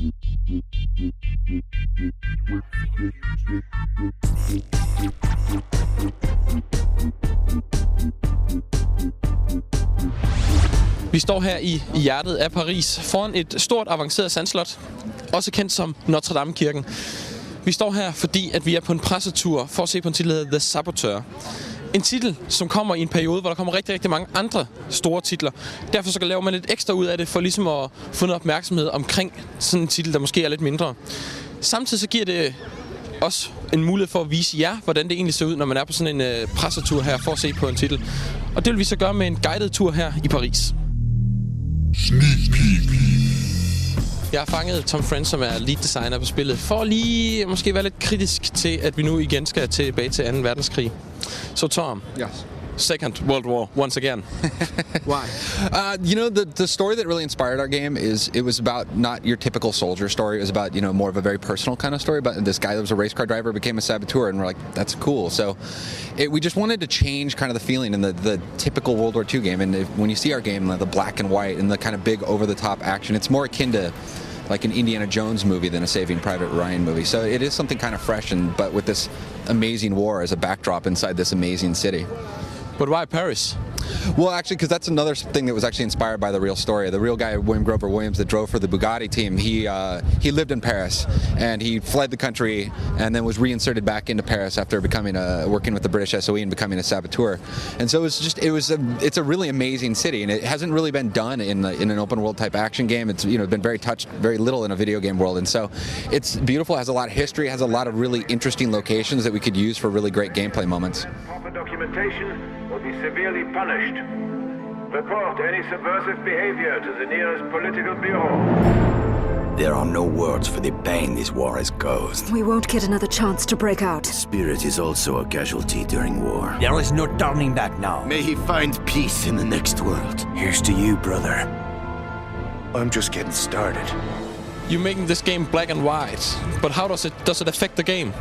Vi står her i hjertet af Paris, foran et stort avanceret sandslot, også kendt som Notre Dame-kirken. Vi står her, fordi at vi er på en pressetur for at se på en titel, der hedder The Saboteur. En titel, som kommer i en periode, hvor der kommer rigtig, rigtig mange andre store titler. Derfor så laver man lidt ekstra ud af det, for ligesom at få noget opmærksomhed omkring sådan en titel, der måske er lidt mindre. Samtidig så giver det også en mulighed for at vise jer, hvordan det egentlig ser ud, når man er på sådan en pressetur her for at se på en titel. Og det vil vi så gøre med en guided tur her i Paris. Jeg har fanget Tom Friend, som er lead designer på spillet, for lige måske være lidt kritisk til, at vi nu igen skal tilbage til 2. verdenskrig. So Tom, yes. Second World War, once again. Why? You know, the story that really inspired our game is it was about not your typical soldier story. It was about, you know, more of a very personal kind of story about this guy that was a race car driver, became a saboteur, and we're like, that's cool. So we just wanted to change kind of the feeling in the typical World War II game. And when you see our game, the black and white and the kind of big over-the-top action, it's more akin to like an Indiana Jones movie than a Saving Private Ryan movie. So it is something kind of fresh, but with this amazing war as a backdrop inside this amazing city. But why Paris? Well, actually, because that's another thing that was actually inspired by the real story. The real guy, William Grover Williams, that drove for the Bugatti team, he lived in Paris, and he fled the country and then was reinserted back into Paris after becoming working with the British SOE and becoming a saboteur. And so it's a really amazing city, and it hasn't really been done in an open world type action game. It's, you know, been very touched very little in a video game world, and so it's beautiful. Has a lot of history, has a lot of really interesting locations that we could use for really great gameplay moments. Proper documentation will be severely punished. Report any subversive behavior to the nearest political bureau. There are no words for the pain this war has caused. We won't get another chance to break out. Spirit is also a casualty during war. There is no turning back now. May he find peace in the next world. Here's to you, brother. I'm just getting started. You're making this game black and white, but how does it affect the game?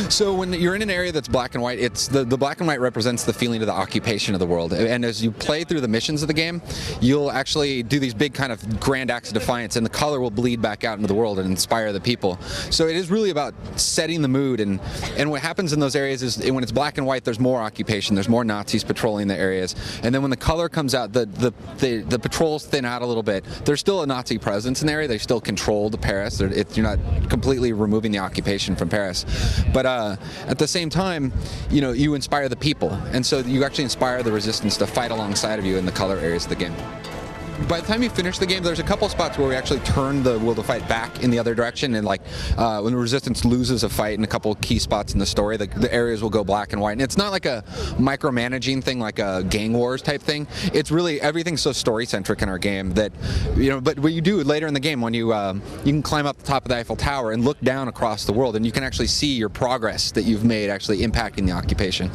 So when you're in an area that's black and white, it's the black and white represents the feeling of the occupation of the world. And as you play through the missions of the game, you'll actually do these big kind of grand acts of defiance, and the color will bleed back out into the world and inspire the people. So it is really about setting the mood, and what happens in those areas is when it's black and white, there's more occupation, there's more Nazis patrolling the areas, and then when the color comes out, the patrols thin out a little bit. There's still a Nazi presence in the area. They still control the Paris. You're not completely removing the occupation from Paris, but at the same time, you know, you inspire the people, and so you actually inspire the resistance to fight alongside of you in the color areas of the game. By the time you finish the game, there's a couple spots where we actually turn the will to fight back in the other direction, and like when the resistance loses a fight in a couple key spots in the story, the areas will go black and white. And it's not like a micromanaging thing, like a gang wars type thing. It's really, everything's so story centric in our game that, you know, but what you do later in the game, when you can climb up the top of the Eiffel Tower and look down across the world, and you can actually see your progress that you've made actually impacting the occupation.